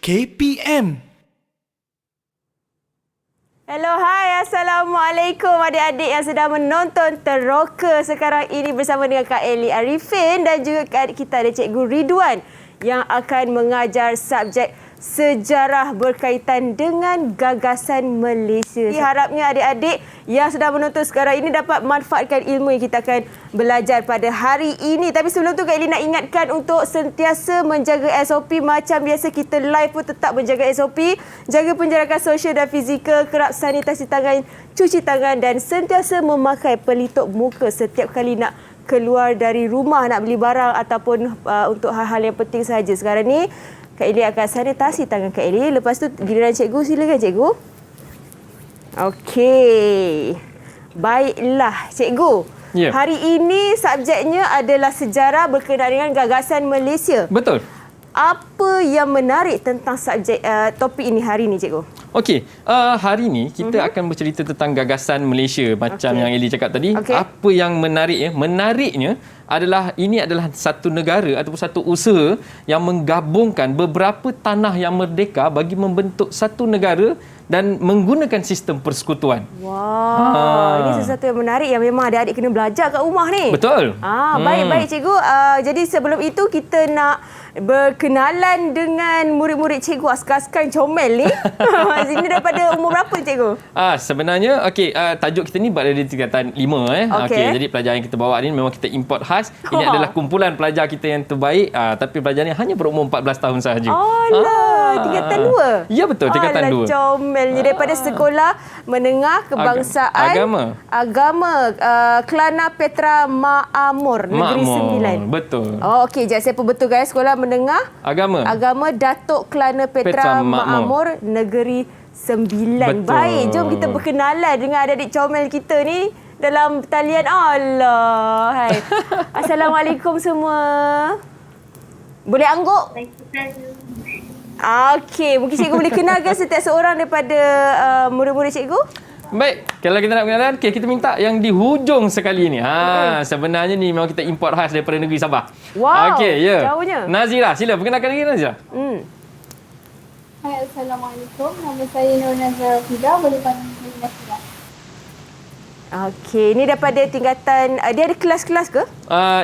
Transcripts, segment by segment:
KPM. Hello, hai, Assalamualaikum adik-adik yang sedang menonton Teroka sekarang ini bersama dengan Kak Elly Arifin dan juga adik kita ada Cikgu Ridwan yang akan mengajar subjek sejarah berkaitan dengan gagasan Malaysia. Harapnya adik-adik yang sedang menonton sekarang ini dapat manfaatkan ilmu yang kita akan belajar pada hari ini. Tapi sebelum tu Kak Elly nak ingatkan untuk sentiasa menjaga SOP macam biasa. Kita live pun tetap menjaga SOP. Jaga penjarakan sosial dan fizikal, kerap sanitasi tangan, cuci tangan dan sentiasa memakai pelitup muka setiap kali nak keluar dari rumah, nak beli barang ataupun untuk hal-hal yang penting sahaja. Sekarang ni Kak Elly akan sanitasi tangan Kak Elly. Lepas tu giliran cikgu, silakan cikgu. Okey. Baiklah cikgu. Ya. Hari ini subjeknya adalah sejarah berkenaan dengan gagasan Malaysia. Betul. Apa yang menarik tentang subjek topik ini hari ini cikgu? Okey, hari ini kita akan bercerita tentang gagasan Malaysia macam yang Elly cakap tadi. Apa yang menariknya? Menariknya ini adalah satu negara ataupun satu usaha yang menggabungkan beberapa tanah yang merdeka bagi membentuk satu negara dan menggunakan sistem persekutuan. Wow, ini sesuatu yang menarik yang memang adik-adik kena belajar kat rumah ni. Betul. Baik cikgu. Jadi sebelum itu kita nak berkenalan dengan murid-murid cikgu askar-askar yang comel ni. Ini daripada umur berapa cikgu? Sebenarnya tajuk kita ni berada di tingkatan 5 Okey, jadi pelajar yang kita bawa ni memang kita import khas. Ini adalah kumpulan pelajar kita yang terbaik, tapi pelajar ni hanya berumur 14 tahun sahaja. Tingkatan 2. Ya betul, tingkatan 2. Comelnya daripada Sekolah Menengah Kebangsaan Agama Kelana Petra Ma'amur Negeri Sembilan. Betul. Okey, jadi saya perbetulkan Sekolah Menengah Agama Datuk Kelana Petra Ma'amur Negeri Sembilan. Betul. Baik, jom kita berkenalan dengan adik-adik comel kita ni dalam talian. Allah. Hai. Assalamualaikum semua. Boleh angguk? Okey, mungkin cikgu boleh kenalkan setiap seorang daripada murid-murid cikgu? Baik, kalau kita nak kenalan, kita minta yang di hujung sekali ni. Sebenarnya ni memang kita import khas daripada negeri Sabah. Wow, ya. jauhnya. Nazira, sila perkenalkan diri Nazira. Hai, Assalamualaikum. Nama saya Nur Nazira Fida. Boleh panggil saya Nazira. Okey, ini daripada tingkatan, dia ada kelas-kelas ke?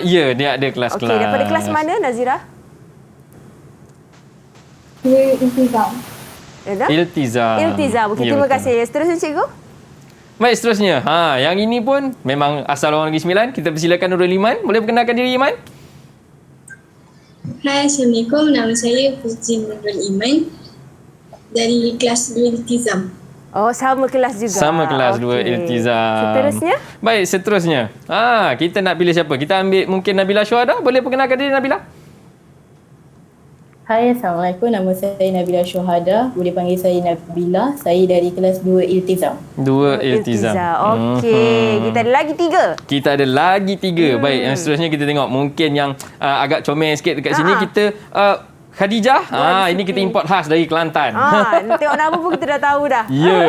Ya, dia ada kelas-kelas. Okey, daripada kelas mana Nazira? Iltizam. Iltizam. Okey, terima kasih. Seterusnya cikgu? Baik, seterusnya. Yang ini pun memang asal orang Negeri Sembilan. Kita persilakan Nurul Iman. Boleh perkenalkan diri Iman? Hai, Assalamualaikum. Nama saya Fuzin Nurul Iman dari kelas 2 Iltizam. Oh, sama kelas juga. Sama kelas 2 Iltizam. Seterusnya? Baik, seterusnya. Kita nak pilih siapa? Kita ambil mungkin Nabila Syuhada. Boleh perkenalkan diri Nabila? Hai, Assalamualaikum. Nama saya Nabila Syuhada. Boleh panggil saya Nabila. Saya dari kelas 2 Iltizam. 2 Iltizam. Okey. Kita ada lagi 3. Kita ada lagi 3. Baik, yang seterusnya kita tengok. Mungkin yang agak comel sikit dekat sini. Kita Khadijah. Ini kita import khas dari Kelantan. Tengok nama pun kita dah tahu dah. Ya.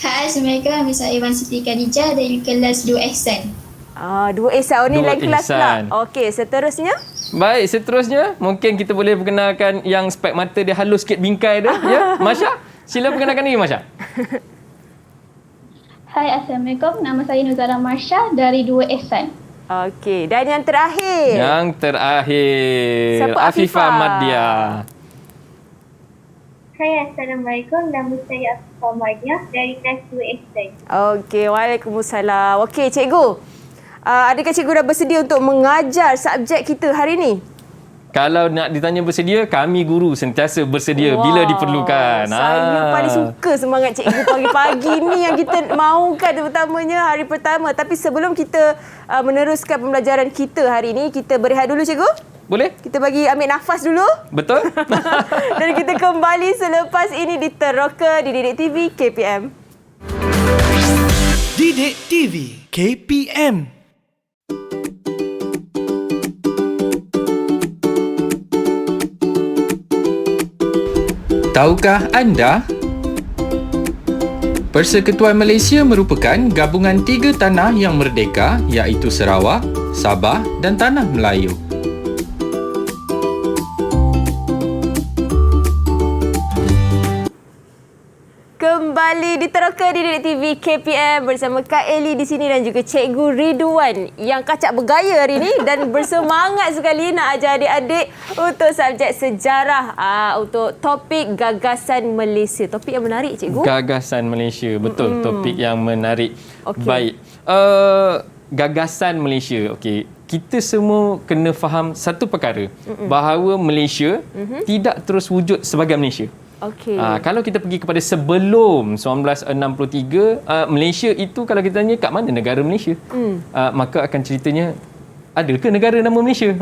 Hai, Assalamualaikum. Nama saya Iwan Siti Khadijah dari kelas 2 Ihsan. 2 Ihsan. Ni lain kelas pula. Okey, seterusnya? Baik, seterusnya mungkin kita boleh perkenalkan yang spek mata dia halus sikit bingkai dia. Ya, Masya. Sila perkenalkan diri Masya. Hai, Assalamualaikum. Nama saya Nuzara Marsha dari 2 Ihsan. Okey, dan yang terakhir? Yang terakhir. Siapa? Afifah Madya. Hai, Assalamualaikum. Nama saya Afifah Madya dari kelas 2 Ihsan. Okey, waalaikumsalam. Okey, cikgu. Adakah cikgu dah bersedia untuk mengajar subjek kita hari ini? Kalau nak ditanya bersedia, kami guru sentiasa bersedia bila diperlukan. Saya paling suka semangat cikgu pagi-pagi ni yang kita mahukan terutamanya hari pertama. Tapi sebelum kita meneruskan pembelajaran kita hari ini, kita berehat dulu cikgu. Boleh? Kita bagi ambil nafas dulu. Betul? Dan kita kembali selepas ini di Teroka di Didik TV KPM. Didik TV KPM. Tahukah anda? Persekutuan Malaysia merupakan gabungan 3 tanah yang merdeka iaitu Sarawak, Sabah dan Tanah Melayu. lagi di Teroka di Didik TV KPM bersama Kak Eli di sini dan juga Cikgu Ridwan yang kacak bergaya hari ni dan bersemangat sekali nak ajar adik-adik untuk subjek sejarah, untuk topik gagasan Malaysia. Topik yang menarik, Cikgu. Gagasan Malaysia, betul. Topik yang menarik. Okey. Baik. Gagasan Malaysia. Okey. Kita semua kena faham satu perkara, bahawa Malaysia tidak terus wujud sebagai Malaysia. Okey. Kalau kita pergi kepada sebelum 1963, Malaysia itu kalau kita tanya kat mana negara Malaysia, maka akan ceritanya ada ke negara nama Malaysia?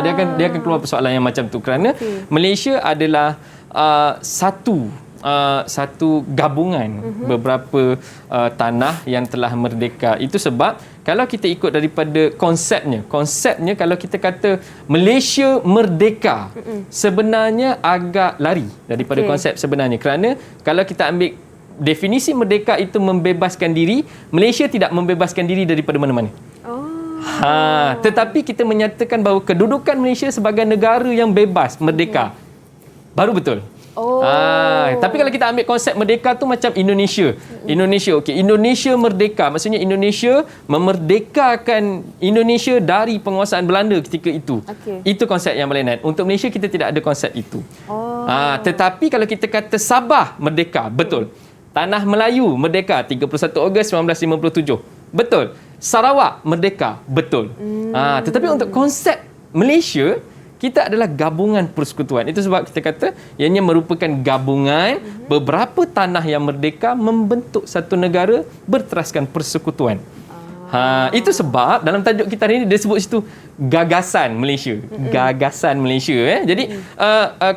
Dia akan keluar persoalan yang macam tu kerana Malaysia adalah satu gabungan beberapa tanah yang telah merdeka. Itu sebab kalau kita ikut daripada konsepnya kalau kita kata Malaysia merdeka, sebenarnya agak lari daripada konsep sebenarnya, kerana kalau kita ambil definisi merdeka itu membebaskan diri, Malaysia tidak membebaskan diri daripada mana-mana. Tetapi kita menyatakan bahawa kedudukan Malaysia sebagai negara yang bebas, merdeka, baru betul. Tapi kalau kita ambil konsep merdeka tu macam Indonesia. Indonesia merdeka, maksudnya Indonesia memerdekakan Indonesia dari penguasaan Belanda ketika itu. Itu konsep yang berlainan. Untuk Malaysia kita tidak ada konsep itu. Tetapi kalau kita kata Sabah merdeka, betul. Tanah Melayu merdeka 31 Ogos 1957. Betul. Sarawak merdeka, betul. Tetapi untuk konsep Malaysia, kita adalah gabungan persekutuan. Itu sebab kita kata ianya merupakan gabungan beberapa tanah yang merdeka membentuk satu negara berteraskan persekutuan. Itu sebab dalam tajuk kita hari ini dia sebut situ gagasan Malaysia. Gagasan Malaysia. Jadi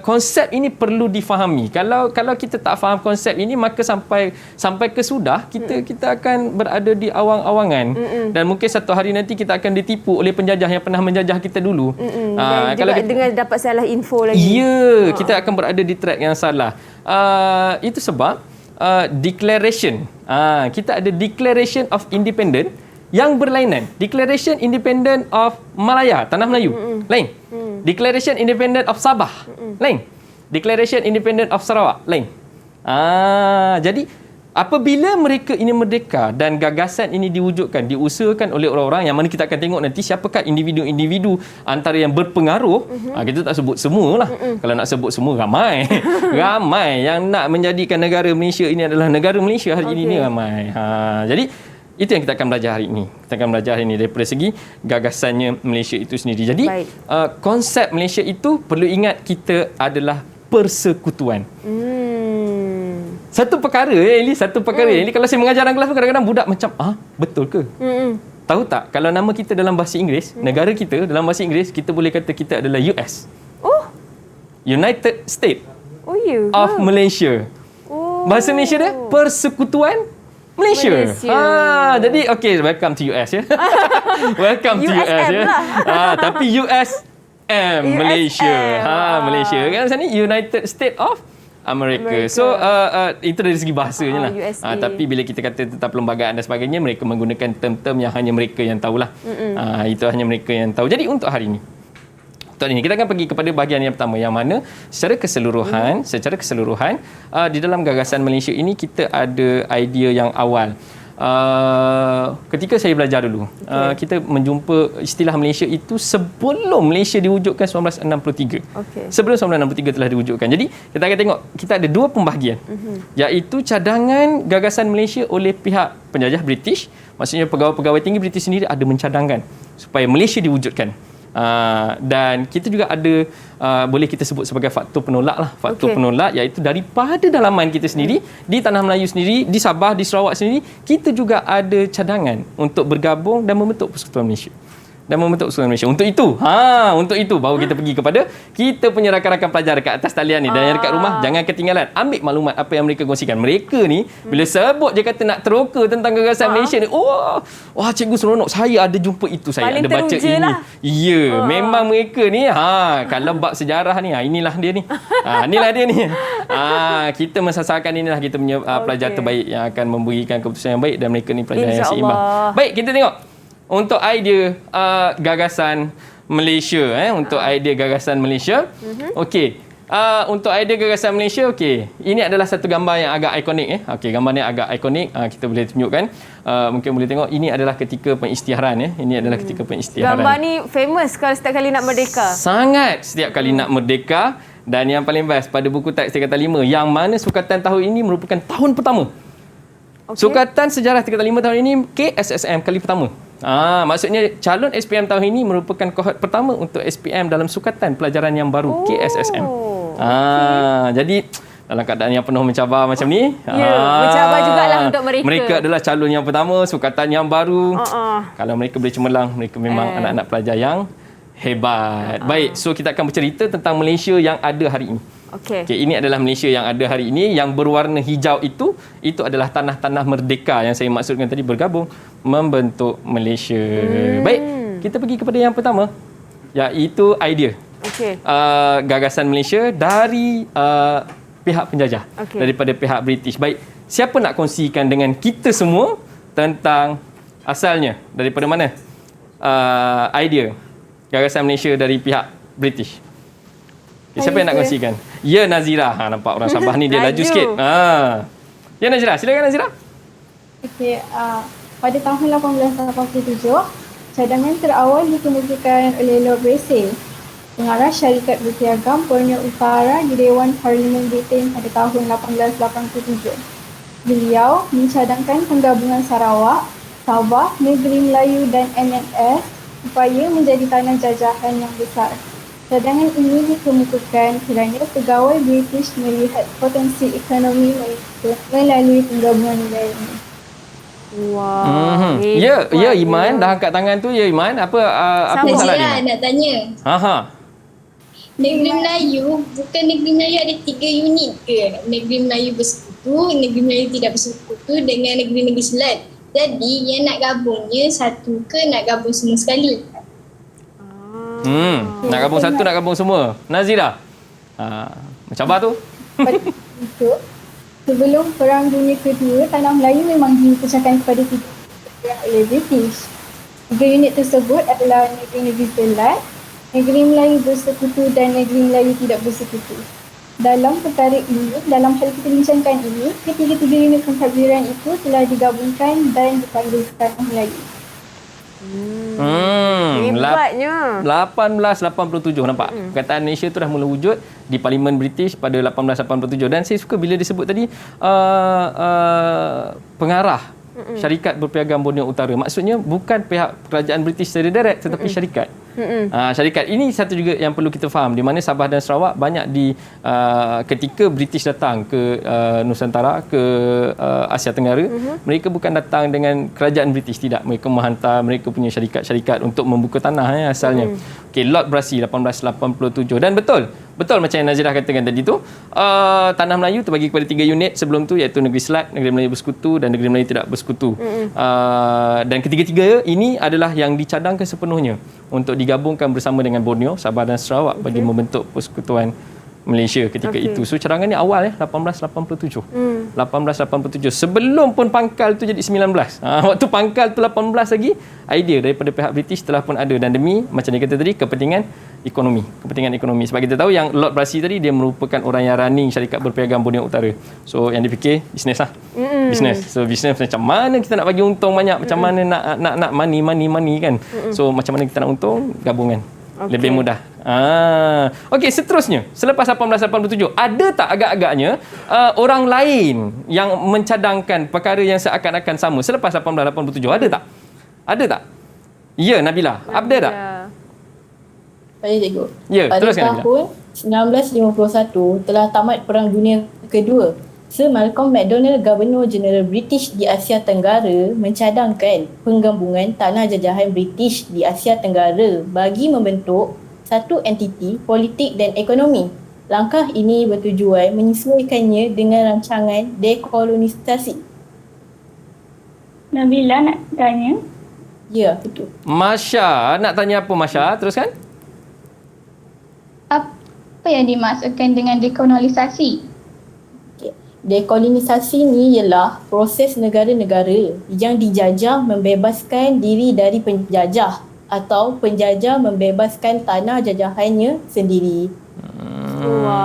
konsep ini perlu difahami. Kalau kita tak faham konsep ini, maka sampai ke sudah kita akan berada di awang-awangan. Dan mungkin satu hari nanti kita akan ditipu oleh penjajah yang pernah menjajah kita dulu. Dan juga dengan dapat salah info lagi. Ya, kita akan berada di track yang salah. Itu sebab declaration. Kita ada Declaration of Independence yang berlainan. Declaration Independent of Malaya, Tanah Melayu, lain. Declaration Independent of Sabah, lain. Declaration Independent of Sarawak, lain. Jadi apabila mereka ini merdeka dan gagasan ini diwujudkan, diusahakan oleh orang-orang yang mana kita akan tengok nanti siapakah individu-individu antara yang berpengaruh. Kita tak sebut semualah. Kalau nak sebut semua, ramai. Ramai yang nak menjadikan negara Malaysia ini adalah negara Malaysia hari ini ramai. Jadi itu yang kita akan belajar hari ini. Kita akan belajar hari ini daripada segi gagasannya Malaysia itu sendiri. Jadi konsep Malaysia itu perlu ingat kita adalah persekutuan. Satu perkara Eli, kalau saya mengajar dalam kelas kadang-kadang budak macam betul ke? Tahu tak, kalau nama kita dalam bahasa Inggeris, negara kita dalam bahasa Inggeris, kita boleh kata kita adalah US. United States of Malaysia. Bahasa Malaysia dia persekutuan Malaysia. Jadi welcome to US ya. Welcome to US ya. Tapi USM Malaysia. Malaysia kan sana United States of America. So itu dari segi bahasanya lah. Tapi bila kita kata tentang perlembagaan dan sebagainya, mereka menggunakan term-term yang hanya mereka yang tahulah. Itu hanya mereka yang tahu. Jadi untuk hari ini kita akan pergi kepada bahagian yang pertama, yang mana secara keseluruhan di dalam gagasan Malaysia ini kita ada idea yang awal. Ketika saya belajar dulu, kita menjumpa istilah Malaysia itu sebelum Malaysia diwujudkan 1963. Sebelum 1963 telah diwujudkan. Jadi kita akan tengok kita ada dua pembahagian, iaitu cadangan gagasan Malaysia oleh pihak penjajah British. Maksudnya pegawai-pegawai tinggi British sendiri ada mencadangkan supaya Malaysia diwujudkan. Dan kita juga ada boleh kita sebut sebagai faktor penolak lah. Faktor penolak iaitu daripada dalaman kita sendiri, di Tanah Melayu sendiri, di Sabah, di Sarawak sendiri, kita juga ada cadangan untuk bergabung dan membentuk Persekutuan Malaysia. Untuk itu baru kita pergi kepada kita punya rakan-rakan pelajar dekat atas talian ni. Dan yang dekat rumah, jangan ketinggalan. Ambil maklumat apa yang mereka kongsikan. Mereka ni bila sebut je kata nak teroka tentang gagasan Malaysia ni, cikgu seronok. Saya ada jumpa itu, saya paling ada baca ini. lah. Memang mereka ni kalau bab sejarah ni, inilah dia ni. Inilah dia ni. Kita mensasarkan inilah kita punya pelajar terbaik yang akan memberikan keputusan yang baik, dan mereka ni pelajar yang seimbang. Baik, kita tengok untuk idea gagasan Malaysia. Untuk idea gagasan Malaysia. Untuk idea gagasan Malaysia, okey. Ini adalah satu gambar yang agak ikonik. Okey, gambar ni agak ikonik. Kita boleh tunjukkan. Mungkin boleh tengok. Ini adalah ketika pengisytiharan. Ini adalah ketika pengisytiharan. Gambar ni famous kalau setiap kali nak merdeka. Sangat setiap kali nak merdeka. Dan yang paling best, pada buku teks Tingkatan 5, yang mana sukatan tahun ini merupakan tahun pertama. Okay. Sukatan sejarah Tingkatan 5 tahun ini KSSM kali pertama. Maksudnya calon SPM tahun ini merupakan kohort pertama untuk SPM dalam sukatan pelajaran yang baru KSSM. Jadi dalam keadaan yang penuh mencabar macam ni, mencabar jugalah untuk mereka. Mereka adalah calon yang pertama, sukatan yang baru. Kalau mereka boleh cemerlang, mereka memang anak-anak pelajar yang hebat. Baik, so kita akan bercerita tentang Malaysia yang ada hari ini. Okay, ini adalah Malaysia yang ada hari ini. Yang berwarna hijau itu adalah tanah-tanah merdeka yang saya maksudkan tadi, bergabung membentuk Malaysia. Baik, kita pergi kepada yang pertama, iaitu idea. Gagasan Malaysia dari pihak penjajah, daripada pihak British. Baik, siapa nak kongsikan dengan kita semua tentang asalnya, daripada mana idea gagasan Malaysia dari pihak British? Siapa yang nak kongsikan? Ya, Nazira. Nampak orang Sabah ni dia laju sikit. Ya, Nazira. Silakan, Nazira. Okey, pada tahun 1887, cadangan terawal dikemukakan oleh Lord Brassey, pengarah syarikat berpiagam Borneo Utara di Dewan Parlimen Britain pada tahun 1887. Beliau mencadangkan penggabungan Sarawak, Sabah, Negeri Melayu dan MNS supaya menjadi tanah jajahan yang besar. Cadangan ini dikemukakan kerana pegawai British melihat potensi ekonomi Malaysia melalui penggabungan negara ini. Wah. Ya, Iman dah angkat tangan tu. Ya, Iman, apa masalah ni? Nak tanya. Negeri Melayu, bukan Negeri Melayu ada 3 unit ke? Negeri Melayu bersekutu, Negeri Melayu tidak bersekutu dengan negeri-negeri Selat. Jadi yang nak gabungnya satu ke nak gabung semua sekali? Nak gabung satu, nak gabung semua. Nazira, mencabar tu. Itu, sebelum Perang Dunia Kedua, Tanah Melayu memang dipecahkan kepada 3 unit oleh British. 3 unit tersebut adalah negeri-negeri Selat, Negeri Melayu Bersekutu dan Negeri Melayu Tidak Bersekutu. Dalam perkara ini, dalam hal kita bincangkan ini, ketiga-tiga unit pentadbiran itu telah digabungkan dan dipanggil Tanah Melayu. Hebatnya. 1887 nampak. Perkataan Malaysia tu dah mula wujud di Parlimen British pada 1887. Dan saya suka bila disebut tadi pengarah syarikat berpiagam Borneo Utara. Maksudnya bukan pihak kerajaan British secara direct, tetapi syarikat. Syarikat ini satu juga yang perlu kita faham, di mana Sabah dan Sarawak banyak ketika British datang ke Nusantara, ke Asia Tenggara, mereka bukan datang dengan kerajaan British, tidak. Mereka menghantar mereka punya syarikat-syarikat untuk membuka tanah asalnya. Lord Brassey 1887. Dan betul macam yang Nazirah katakan tadi tu, Tanah Melayu terbagi kepada 3 unit sebelum tu, iaitu Negeri Selat, Negeri Melayu Bersekutu dan Negeri Melayu Tidak Bersekutu. Dan ketiga-tiga ini adalah yang dicadangkan sepenuhnya untuk digabungkan bersama dengan Borneo, Sabah dan Sarawak bagi membentuk Persekutuan Malaysia ketika itu. So cadangan ni awal 1887. 1887. Sebelum pun pangkal tu jadi 19. Waktu pangkal tu 18 lagi, idea daripada pihak British telah pun ada, dan demi macam dia kata tadi, kepentingan ekonomi. Sebab kita tahu yang Lord Brassey tadi dia merupakan orang yang running syarikat berpiagam Borneo Utara. So yang dipikir bisnes lah. Bisnes. So bisnes macam mana kita nak bagi untung banyak, macam mana nak money kan. So macam mana kita nak untung, gabungan. Lebih mudah. Okey, seterusnya selepas 1887 ada tak agak-agaknya orang lain yang mencadangkan perkara yang seakan-akan sama selepas 1887? Ada tak? Ya, Nabila. Ada tak? Saya cikgu. Ya, pada teruskan, tahun 1951 telah tamat Perang Dunia Kedua. Sir Malcolm McDonald, Gubernur Jeneral British di Asia Tenggara, mencadangkan penggabungan tanah jajahan British di Asia Tenggara bagi membentuk satu entiti politik dan ekonomi. Langkah ini bertujuan menyesuaikannya dengan rancangan dekolonisasi. Nabila nak tanya? Ya, betul. Masya, nak tanya apa Masya? Teruskan. Apa yang dimaksudkan dengan dekolonisasi? Dekolonisasi ni ialah proses negara-negara yang dijajah membebaskan diri dari penjajah atau penjajah membebaskan tanah jajahannya sendiri.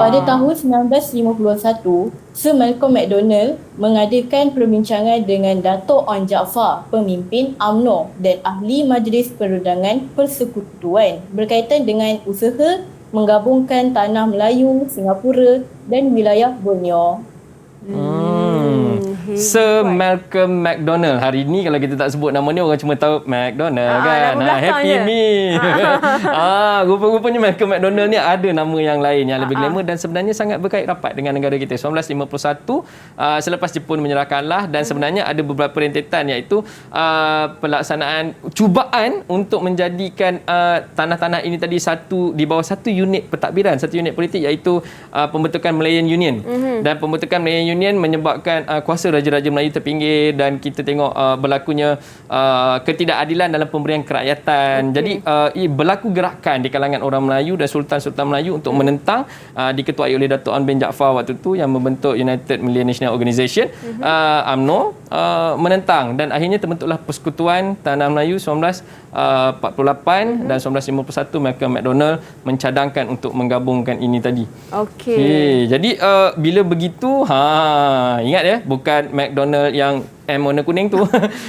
Pada tahun 1951, Sir Malcolm McDonald mengadakan perbincangan dengan Dato' Onn Jaafar, pemimpin UMNO dan ahli Majlis Perundangan Persekutuan berkaitan dengan usaha menggabungkan tanah Melayu, Singapura dan wilayah Borneo. Sir Malcolm McDonald. Hari ni kalau kita tak sebut nama ni, orang cuma tahu McDonald kan. nama Happy belakangnya. Me. Rupa-rupanya Malcolm McDonald ni ada nama yang lain yang lebih glamour dan sebenarnya sangat berkait rapat dengan negara kita. 1951 selepas Jepun menyerahkanlah, dan sebenarnya ada beberapa rentetan, iaitu pelaksanaan cubaan untuk menjadikan tanah-tanah ini tadi di bawah satu unit pentadbiran, satu unit politik, iaitu pembentukan Malayan Union. Dan pembentukan Malayan Union menyebabkan kuasa raja-raja Melayu terpinggir, dan kita tengok berlakunya ketidakadilan dalam pemberian kerakyatan. Jadi berlaku gerakan di kalangan orang Melayu dan sultan-sultan Melayu untuk menentang, diketuai oleh Dato' Onn bin Jaafar waktu tu yang membentuk United Malay National Organisation, UMNO, menentang, dan akhirnya terbentuklah Persekutuan Tanah Melayu 1948 dan 1951 Malcolm McDonald mencadangkan untuk menggabungkan ini tadi. Okey. Jadi bila begitu, ingat ya, bukan McDonald yang M warna kuning tu.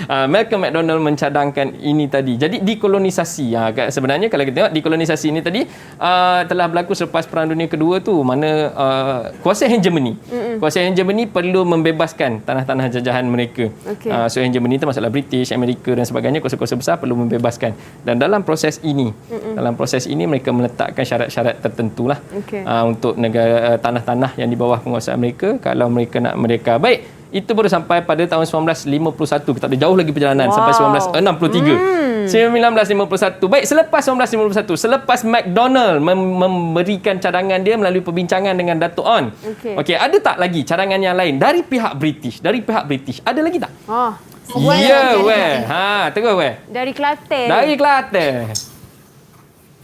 Malcolm McDonald mencadangkan ini tadi. Jadi dekolonisasi. Sebenarnya kalau kita tengok dekolonisasi ini tadi telah berlaku selepas Perang Dunia Kedua tu, mana kuasa hegemoni. Kuasa hegemoni perlu membebaskan tanah-tanah jajahan mereka. So hegemoni tu masalah British, Amerika dan sebagainya, kuasa-kuasa besar perlu membebaskan. Dan dalam proses ini, mereka meletakkan syarat-syarat tertentulah untuk negara tanah-tanah yang di bawah penguasaan mereka kalau mereka nak merdeka. Baik. Itu baru sampai pada tahun 1951. Kita ada jauh lagi perjalanan sampai 1963. 1951. Baik, selepas 1951, selepas McDonald memberikan cadangan dia melalui perbincangan dengan Dato' Onn. Okey, ada tak lagi cadangan yang lain dari pihak British? Ada lagi tak? Ya, weh. Terus weh. Dari Kelantan. Dari Kelantan.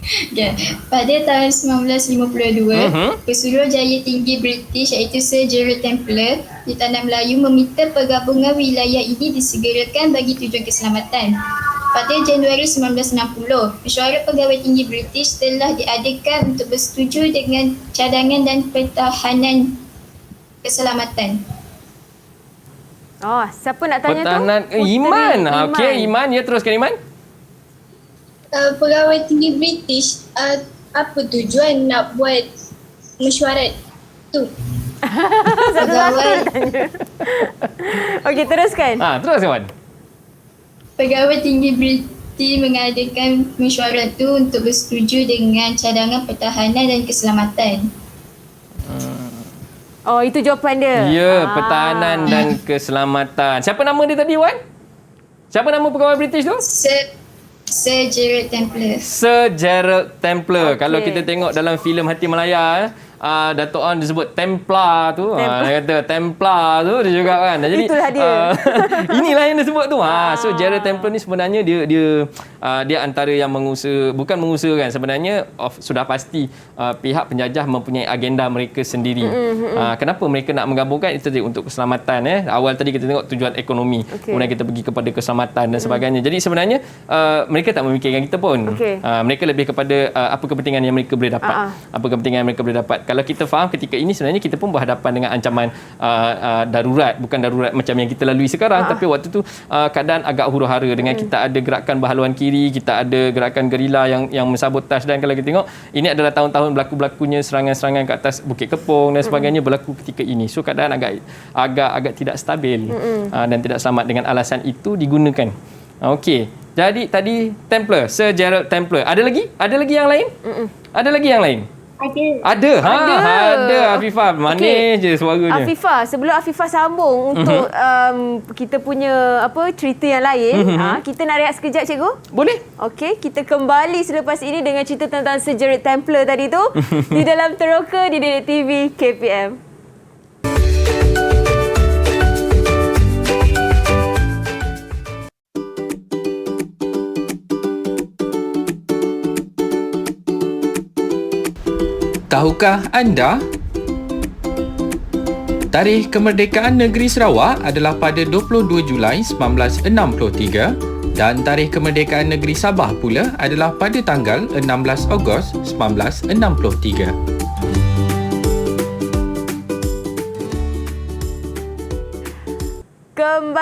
Okay. Pada tahun 1952, Pesuruhjaya Tinggi British iaitu Sir Gerald Templer di Tanah Melayu meminta penggabungan wilayah ini disegerakan bagi tujuan keselamatan. Pada Januari 1960, Mesyuarat Pegawai Tinggi British telah diadakan untuk bersetuju dengan cadangan dan pertahanan keselamatan. Siapa nak tanya Pertahanan tu? Iman. Okey, Iman. Ya, teruskan Iman. Pegawai tinggi British, apa tujuan nak buat mesyuarat tu? Pegawai Okey, teruskan. Teruskan Wan. Pegawai tinggi British mengadakan mesyuarat tu untuk bersetuju dengan cadangan pertahanan dan keselamatan. Itu jawapan dia. Ya, pertahanan dan keselamatan. Siapa nama dia tadi, Wan? Siapa nama pegawai British tu? Sir Gerald Templer. Sir Gerald Templer. Kalau kita tengok dalam filem Hati Melaya, Dato' Onn disebut Templar tu. Dia kata Templar tu dia juga kan. Jadi itulah dia. Inilah yang dia sebut tu. So Gerald Templer ni sebenarnya dia antara yang bukan mengusahakan, sebenarnya sudah pasti pihak penjajah mempunyai agenda mereka sendiri. Kenapa mereka nak menggabungkan itu untuk keselamatan. Awal tadi kita tengok tujuan ekonomi, kemudian kita pergi kepada keselamatan dan sebagainya. Jadi sebenarnya mereka tak memikirkan kita pun. Mereka lebih kepada apa kepentingan yang mereka boleh dapat. Apa kepentingan yang mereka boleh dapat. Kalau kita faham ketika ini sebenarnya kita pun berhadapan dengan ancaman darurat, bukan darurat macam yang kita lalui sekarang, tapi waktu tu keadaan agak huru-hara dengan kita ada gerakan berhaluan kiri, kita ada gerakan gerila yang mensabotaj, dan kalau kita tengok ini adalah tahun-tahun berlaku-berlakunya serangan-serangan ke atas Bukit Kepong dan sebagainya berlaku ketika ini. So keadaan agak tidak stabil dan tidak selamat, dengan alasan itu digunakan. Okey. Jadi tadi Templer, Sir Gerald Templer. Ada lagi yang lain? Ada lagi yang lain? Ada. Afifah. Manis je suaranya. Afifah, sebelum Afifah sambung untuk kita punya cerita yang lain, kita nak rehat sekejap, cikgu? Boleh. Okey, kita kembali selepas ini dengan cerita tentang Sir Gerald Templer tadi tu di dalam Teroka di Didik TV KPM. Tahukah anda? Tarikh kemerdekaan negeri Sarawak adalah pada 22 Julai 1963 dan tarikh kemerdekaan negeri Sabah pula adalah pada tanggal 16 Ogos 1963.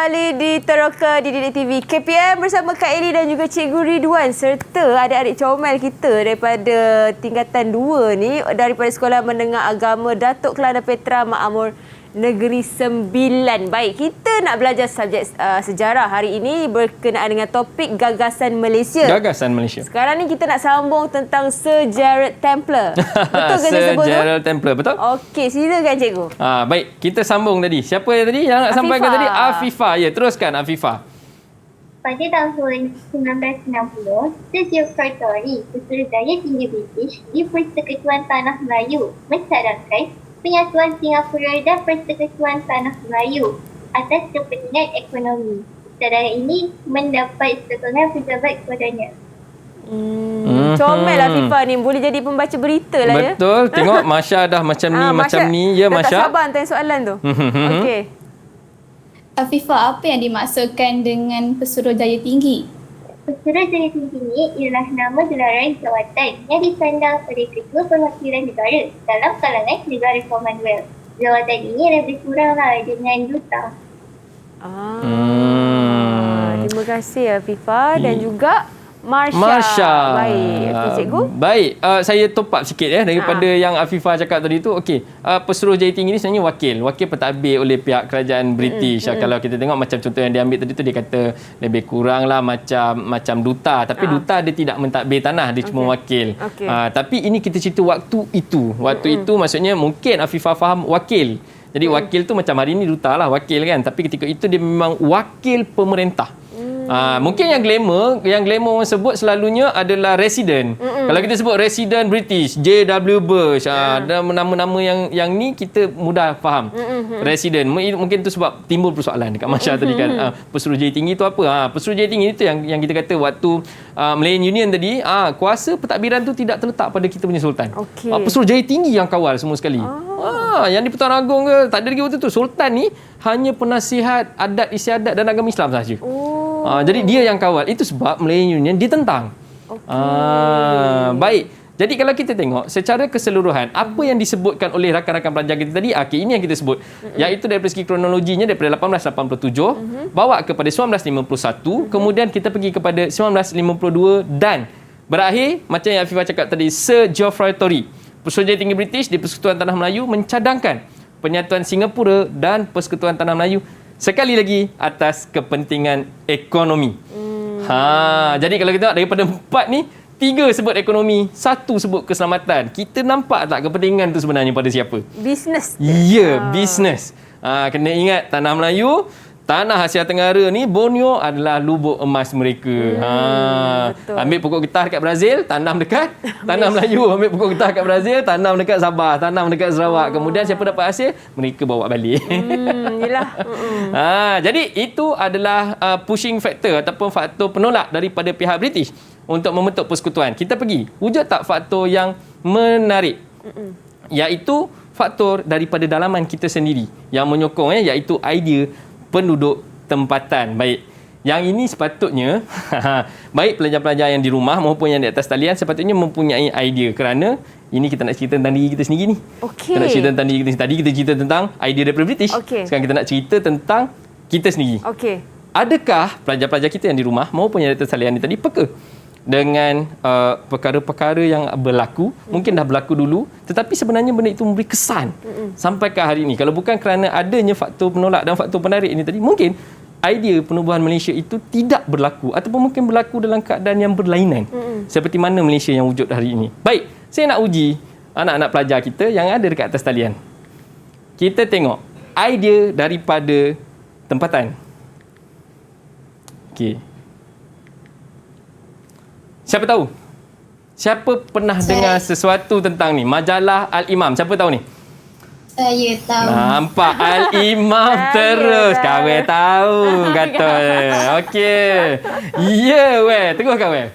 kembali di Teroka di Didik TV KPM bersama Kak Eli dan juga Cikgu Ridwan serta adik-adik comel kita daripada tingkatan 2 ni daripada Sekolah Menengah Agama Datuk Kelana Petra Makmur Negeri Sembilan. Baik, kita nak belajar subjek sejarah hari ini berkenaan dengan topik gagasan Malaysia. Gagasan Malaysia. Sekarang ni kita nak sambung tentang Sir Gerald Templar. Betul ke saya sebut tu? Sir Gerald Templar, betul? Okey, silakan cikgu. Baik, kita sambung tadi. Siapa yang tadi yang nak sampaikan tadi? Afifah. Ya, teruskan Afifah. Pada tahun 1960, Sir Geoffrey Tory, Putrajaya Tinggi British di Persekutuan Tanah Melayu mencadangkan Penyatuan Singapura dan Persekutuan Tanah Melayu atas kepentingan ekonomi. Cadangan ini mendapat sokongan pejabat kepadanya. Comel Afifah ni, boleh jadi pembaca berita lah ya. Betul. Tengok Masya dah macam ni, macam ni. Ya, Masya. Tak sabar tanya soalan tu. Okey. Afifah, apa yang dimaksudkan dengan Pesuruhjaya Tinggi? Pesuruhjaya Tinggi ini ialah nama gelaran jawatan yang disandang oleh Ketua Perwakilan Negara dalam kalangan negara Commonwealth. Jawatan ini lebih kuranglah dengan duta. Terima kasih Afifah dan juga Marsha. Baik, okey cikgu. Baik, saya top up sikit daripada yang Afifah cakap tadi tu. Okey, Pesuruhjaya Tinggi ni sebenarnya wakil pentadbir oleh pihak kerajaan British. Kalau kita tengok macam contoh yang dia ambil tadi tu, dia kata lebih kurang lah macam duta, tapi duta dia tidak mentadbir tanah, dia cuma wakil. Tapi ini kita cerita waktu itu. Waktu itu maksudnya mungkin Afifah faham wakil. Jadi wakil tu macam hari ni duta lah, wakil kan, tapi ketika itu dia memang wakil pemerintah. Mungkin yang glamour orang sebut selalunya adalah resident. Kalau kita sebut resident British, J.W. Bush, dan nama-nama yang ni kita mudah faham. Resident. Mungkin tu sebab timbul persoalan dekat Masya tadi kan. Pesuruhjaya Tinggi tu apa? Pesuruhjaya Tinggi itu yang kita kata waktu Malayan Union tadi, kuasa pentadbiran tu tidak terletak pada kita punya sultan. Pesuruhjaya Tinggi yang kawal semua sekali. Yang di Pertuan Agong ke, tak ada lagi waktu tu. Sultan ni hanya penasihat adat istiadat dan agama Islam sahaja. Jadi dia yang kawal. Itu sebab Malayan Union ditentang. Baik. Jadi kalau kita tengok secara keseluruhan apa yang disebutkan oleh rakan-rakan pelajar kita tadi, ini yang kita sebut. Iaitu dari segi kronologinya daripada 1887 bawa kepada 1951, kemudian kita pergi kepada 1952 dan berakhir macam yang Afifah cakap tadi, Sir Geoffrey Tory, Pesuruhjaya Tinggi British di Persekutuan Tanah Melayu mencadangkan penyatuan Singapura dan Persekutuan Tanah Melayu sekali lagi atas kepentingan ekonomi. Jadi kalau kita tengok daripada 4 ni, 3 sebut ekonomi, 1 sebut keselamatan. Kita nampak tak kepentingan tu sebenarnya pada siapa? Bisnes. Ya, bisnes. Kena ingat Tanah Melayu, Tanah Asia Tenggara ni, Borneo adalah lubuk emas mereka. Ambil pokok getah dekat Brazil, tanam dekat Tanah Melayu. Ambil pokok getah dekat Brazil, tanam dekat Sabah, tanam dekat Sarawak. Kemudian siapa dapat hasil? Mereka bawa balik. Yelah. Jadi itu adalah pushing factor ataupun faktor penolak daripada pihak British untuk membentuk persekutuan. Kita pergi, wujud tak faktor yang menarik? Iaitu faktor daripada dalaman kita sendiri yang menyokong, iaitu idea penduduk tempatan. Baik. Yang ini sepatutnya baik pelajar-pelajar yang di rumah maupun yang di atas talian sepatutnya mempunyai idea, kerana ini kita nak cerita tentang diri kita sendiri ni. Kita nak cerita tentang diri kita sendiri. Tadi kita cerita tentang idea daripada British. Sekarang kita nak cerita tentang kita sendiri. Adakah pelajar-pelajar kita yang di rumah maupun yang di atas talian ni tadi peka dengan perkara-perkara yang berlaku, mungkin dah berlaku dulu, tetapi sebenarnya benda itu memberi kesan sampai ke hari ini. Kalau bukan kerana adanya faktor penolak dan faktor penarik ini tadi, mungkin idea penubuhan Malaysia itu tidak berlaku ataupun mungkin berlaku dalam keadaan yang berlainan seperti mana Malaysia yang wujud hari ini. Baik, saya nak uji anak-anak pelajar kita yang ada dekat atas talian. Kita tengok idea daripada tempatan. Okey. Siapa tahu? Siapa pernah dengar sesuatu tentang ni? Majalah Al-Imam. Siapa tahu ni? Saya tahu. Nampak Al-Imam terus. Kawan tahu kata. Okey. Ya weh, teruskan weh.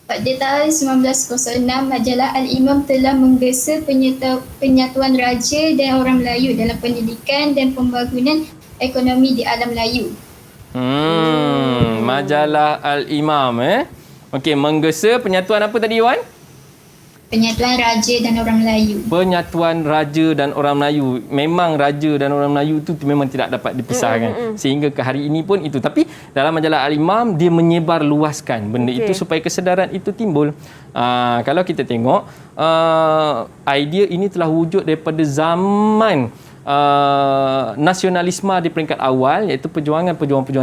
Pada tahun 1906, majalah Al-Imam telah menggesa penyatuan raja dan orang Melayu dalam pendidikan dan pembangunan ekonomi di alam Melayu. Majalah Al-Imam Okey, menggesa penyatuan apa tadi Wan? Penyatuan Raja dan Orang Melayu. Penyatuan Raja dan Orang Melayu. Memang Raja dan Orang Melayu itu memang tidak dapat dipisahkan. Sehingga ke hari ini pun itu. Tapi dalam majalah Al-Imam, dia menyebar luaskan benda itu supaya kesedaran itu timbul. Kalau kita tengok, idea ini telah wujud daripada zaman nasionalisme di peringkat awal, iaitu perjuangan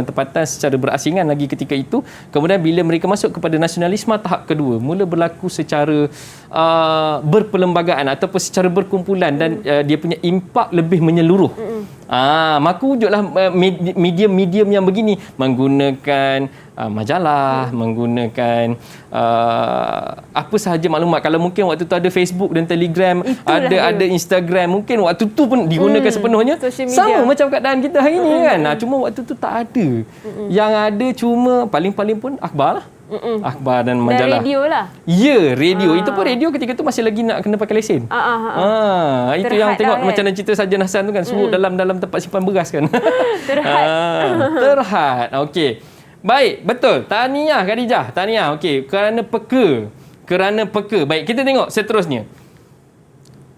tempatan secara berasingan lagi ketika itu. Kemudian bila mereka masuk kepada nasionalisme tahap kedua, mula berlaku secara berperlembagaan ataupun secara berkumpulan dan dia punya impak lebih menyeluruh. Maka wujudlah medium-medium yang begini, menggunakan majalah, menggunakan apa sahaja maklumat. Kalau mungkin waktu tu ada Facebook dan Telegram, ada Instagram, mungkin waktu tu pun digunakan sepenuhnya. Sama macam keadaan kita hari ni kan. Cuma waktu tu tak ada. Yang ada cuma paling-paling pun akhbar lah. Akhbar dan majalah. Dan radio lah. Ya, radio. Itu pun radio ketika tu masih lagi nak kena pakai lesen. Itu yang tengok kan? Macam dalam cerita Sarjan Hassan tu kan, suruh dalam tempat simpan beras kan. Terhad. Okey. Baik, betul. Tahniah Khadijah. Tahniah. Okey, kerana peka. Baik, kita tengok seterusnya.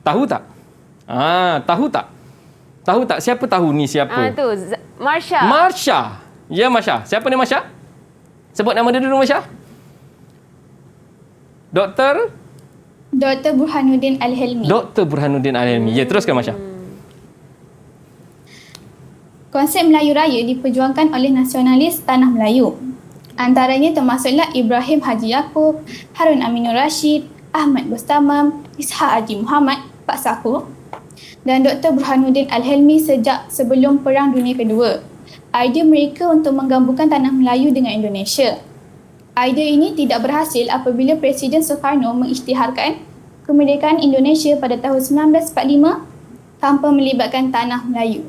Tahu tak? Tahu tak siapa tahu ni siapa? Tu Marsha. Marsha. Ya, Marsha. Siapa ni Marsha? Sebut nama dia dulu, Marsha. Dr. Burhanuddin Al-Helmi. Dr. Burhanuddin Al-Helmi. Ya, teruskan Marsha. Konsep Melayu Raya diperjuangkan oleh nasionalis Tanah Melayu. Antaranya termasuklah Ibrahim Haji Yaakob, Harun Aminur Rashid, Ahmad Bustamam, Ishaq Haji Muhammad, Pak Sako dan Dr. Burhanuddin Al-Helmi sejak sebelum Perang Dunia Kedua. Idea mereka untuk menggabungkan Tanah Melayu dengan Indonesia. Idea ini tidak berhasil apabila Presiden Soekarno mengisytiharkan kemerdekaan Indonesia pada tahun 1945 tanpa melibatkan Tanah Melayu.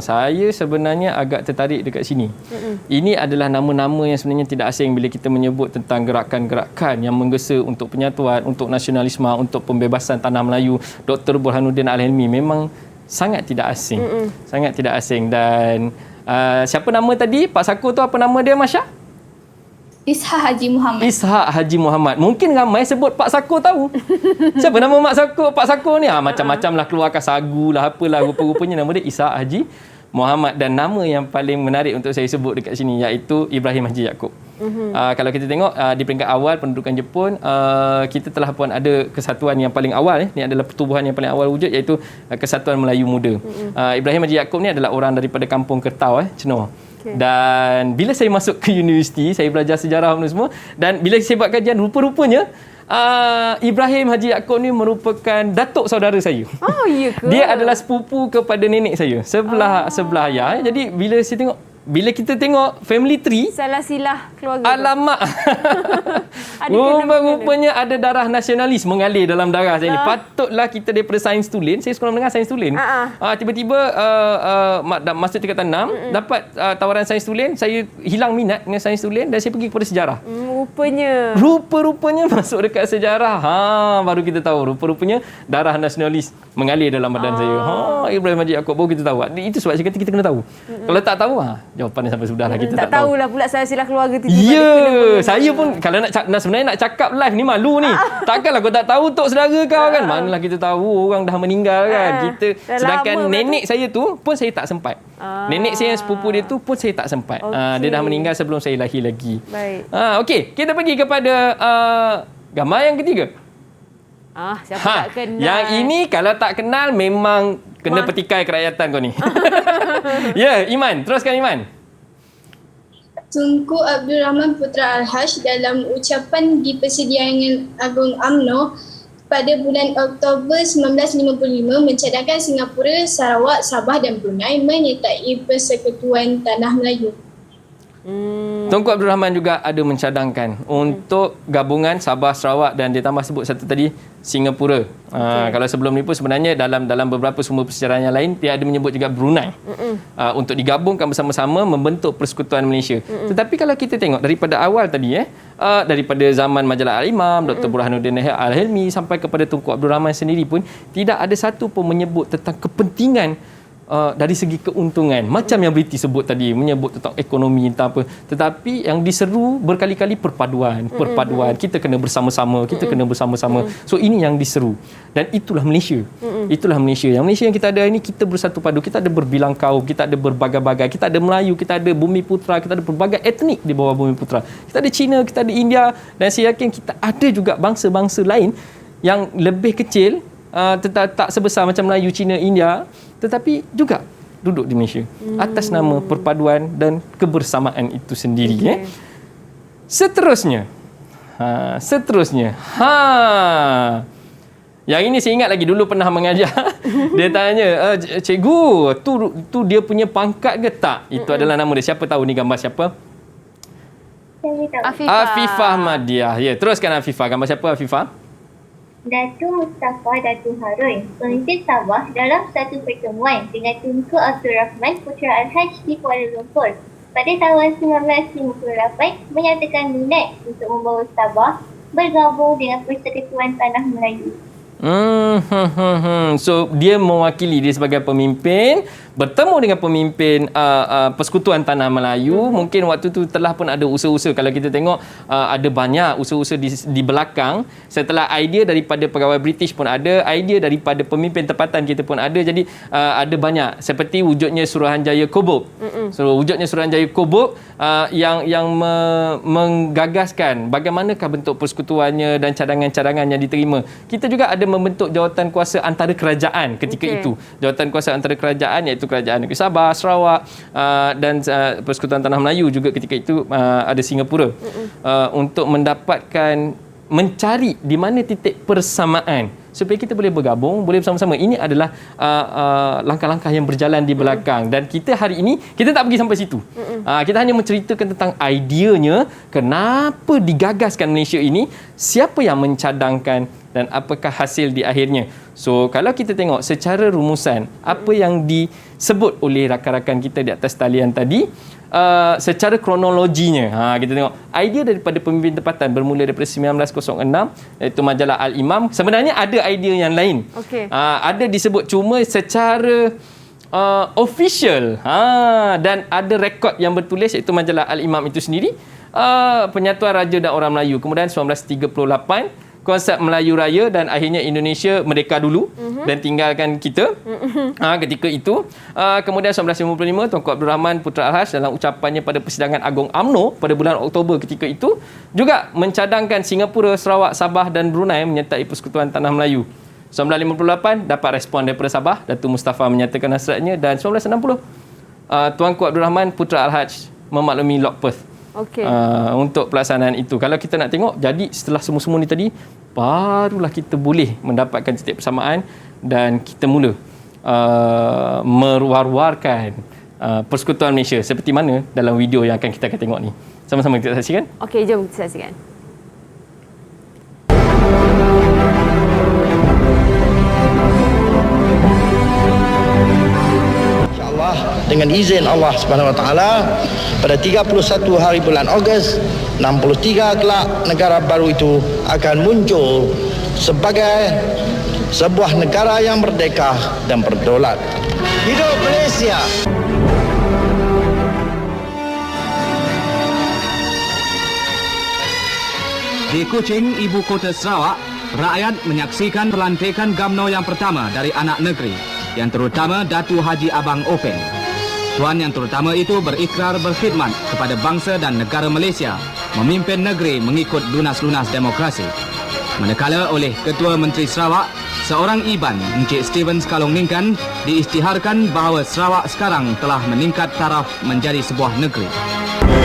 Saya sebenarnya agak tertarik dekat sini. Ini adalah nama-nama yang sebenarnya tidak asing bila kita menyebut tentang gerakan-gerakan yang menggesa untuk penyatuan, untuk nasionalisme, untuk pembebasan Tanah Melayu. Dr. Burhanuddin Al-Helmi memang sangat tidak asing. Sangat tidak asing. Dan siapa nama tadi? Pak Sako tu apa nama dia, Masya? Ishaq Haji Muhammad. Ishaq Haji Muhammad. Mungkin ramai sebut Pak Sako tahu. Siapa nama Pak Sako ni? Macam-macam lah, keluarkan sagu lah, apalah. Rupa-rupanya nama dia Ishaq Haji Muhammad. Dan nama yang paling menarik untuk saya sebut dekat sini iaitu Ibrahim Haji Yaakob. Kalau kita tengok di peringkat awal pendudukan Jepun, kita telah pun ada kesatuan yang paling awal. Ini adalah pertubuhan yang paling awal wujud, iaitu Kesatuan Melayu Muda. Ibrahim Haji Yaakob ni adalah orang daripada kampung Kertau, Cenor. Dan bila saya masuk ke universiti, saya belajar sejarah semua, dan bila saya buat kajian, rupa-rupanya Ibrahim Haji Yaakob ni merupakan datuk saudara saya. Oh, iya ke? Dia adalah sepupu kepada nenek saya, sebelah ayah. Jadi bila kita tengok family tree, salah silah keluarga. Alamak. Rupa-rupanya ada darah nasionalis mengalir dalam darah saya ni. Patutlah kita daripada sains tulen, saya sekolah menengah sains tulen. Tiba-tiba masa tingkatan 6 dapat tawaran sains tulen, saya hilang minat dengan sains tulen dan saya pergi kepada sejarah. Rupa-rupanya masuk dekat sejarah. Baru kita tahu rupa-rupanya darah nasionalis mengalir dalam badan saya. Ibrahim Haji Yaakob, baru kita tahu. Itu sebab saya kata kita kena tahu. Kalau tak tahu, jawapannya sampai sudah lah, kita tak tahu. Tahulah pula salah silah keluarga tu. Ya, saya pun kalau sebenarnya nak cakap live ni malu ni. Takkanlah kau tak tahu tok saudara kau kan. Manalah kita tahu orang dah meninggal kan. Sedangkan nenek saya tu pun saya tak sempat. Nenek saya yang sepupu dia tu pun saya tak sempat. Dia dah meninggal sebelum saya lahir lagi. Baik. Okey, kita pergi kepada gambar yang ketiga. Siapa tak kenal? Yang ini kalau tak kenal memang kena petikai kerakyatan kau ni. Ya, Iman. Teruskan, Iman. Tunku Abdul Rahman Putra Al-Haj dalam ucapan di Persidangan Agung UMNO pada bulan Oktober 1955 mencadangkan Singapura, Sarawak, Sabah dan Brunei menyertai Persekutuan Tanah Melayu. Tunku Abdul Rahman juga ada mencadangkan untuk gabungan Sabah, Sarawak dan dia tambah sebut satu tadi Singapura. Kalau sebelum ni pun sebenarnya dalam beberapa sumber persejarah yang lain dia ada menyebut juga Brunei untuk digabungkan bersama-sama membentuk Persekutuan Malaysia. Tetapi kalau kita tengok daripada awal tadi daripada zaman majalah Al-Imam, Dr. Burhanuddin Al-Helmi sampai kepada Tunku Abdul Rahman sendiri pun tidak ada satu pun menyebut tentang kepentingan dari segi keuntungan, macam yang Briti sebut tadi, menyebut tentang ekonomi tentang apa, tetapi yang diseru berkali-kali perpaduan. Kita kena bersama-sama, so ini yang diseru, dan itulah Malaysia. Itulah Malaysia. Yang Malaysia yang kita ada ini, kita bersatu padu, kita ada berbilang kaum, kita ada berbagai-bagai, kita ada Melayu, kita ada Bumiputera, kita ada berbagai etnik di bawah Bumiputera. Kita ada Cina, kita ada India, dan saya yakin kita ada juga bangsa-bangsa lain yang lebih kecil, tak sebesar macam Melayu, Cina, India, tetapi juga duduk di Malaysia atas nama perpaduan dan kebersamaan itu sendiri. Seterusnya, yang ini saya ingat lagi dulu pernah mengajar. Dia tanya, cikgu, tu dia punya pangkat ke tak? Itu adalah nama dia. Siapa tahu ni gambar siapa? Afifah Ahmadiyah. Ya, teruskan Afifah. Gambar siapa Afifah? Datuk Mustafa Datuk Harun, pemimpin Sabah dalam satu pertemuan dengan Tunku Abdul Rahman Putra Al-Haj di Kuala Lumpur pada tahun 1958 menyatakan minat untuk membawa Sabah bergabung dengan Persekutuan Tanah Melayu. So dia mewakili, dia sebagai pemimpin, bertemu dengan pemimpin Persekutuan Tanah Melayu. Mungkin waktu tu telah pun ada usaha-usaha. Kalau kita tengok, ada banyak usaha-usaha di belakang. Setelah idea daripada pegawai British pun ada, idea daripada pemimpin tempatan kita pun ada. Jadi ada banyak, seperti wujudnya Suruhanjaya Kobok. So wujudnya Suruhanjaya Kobok yang menggagaskan bagaimanakah bentuk persekutuannya dan cadangan-cadangan yang diterima. Kita juga ada membentuk jawatan kuasa antara kerajaan ketika itu. Jawatan kuasa antara kerajaan, iaitu Kerajaan Negeri Sabah, Sarawak, dan Persekutuan Tanah Melayu juga ketika itu ada Singapura, untuk mencari di mana titik persamaan supaya kita boleh bergabung, boleh bersama-sama. Ini adalah langkah-langkah yang berjalan di belakang, dan kita hari ini kita tak pergi sampai situ. Kita hanya menceritakan tentang ideanya, kenapa digagaskan Malaysia ini, siapa yang mencadangkan, dan apakah hasil di akhirnya. So kalau kita tengok secara rumusan apa yang disebut oleh rakan-rakan kita di atas talian tadi, secara kronologinya, kita tengok idea daripada pemimpin tempatan bermula daripada 1906, iaitu majalah Al-Imam. Sebenarnya ada idea yang lain, ada disebut, cuma secara official, dan ada rekod yang bertulis, iaitu majalah Al-Imam itu sendiri, Penyatuan Raja dan Orang Melayu. Kemudian 1938 konsep Melayu Raya, dan akhirnya Indonesia merdeka dulu dan tinggalkan kita ketika itu. Kemudian 1955 Tunku Abdul Rahman Putra Al-Haj dalam ucapannya pada Persidangan Agong UMNO pada bulan Oktober ketika itu juga mencadangkan Singapura, Sarawak, Sabah dan Brunei menyertai Persekutuan Tanah Melayu. 1958 dapat respon daripada Sabah, Datuk Mustafa menyatakan hasratnya, dan 1960 Tuanku Abdul Rahman Putra Al-Haj memaklumi Lok Perth. Untuk pelaksanaan itu. Kalau kita nak tengok, jadi setelah semua-semua ni tadi, barulah kita boleh mendapatkan titik persamaan, dan kita mula merwar-warkan Persekutuan Malaysia seperti mana dalam video yang akan kita tengok ni. Sama-sama kita saksikan. Okey, jom kita saksikan. Dengan izin Allah Subhanahu Wa Taala, pada 31 hari bulan Ogos 63 kelak, negara baru itu akan muncul sebagai sebuah negara yang merdeka dan berdaulat. Hidup Malaysia. Di Kuching, ibu kota Sarawak, rakyat menyaksikan pelantikan UMNO yang pertama dari anak negeri, yang terutama Datu Haji Abang Openg. Tuan yang terutama itu berikrar berkhidmat kepada bangsa dan negara Malaysia, memimpin negeri mengikut lunas-lunas demokrasi. Manakala oleh Ketua Menteri Sarawak, seorang Iban, Encik Stephen Skalong Ningkan, diisytiharkan bahawa Sarawak sekarang telah meningkat taraf menjadi sebuah negeri.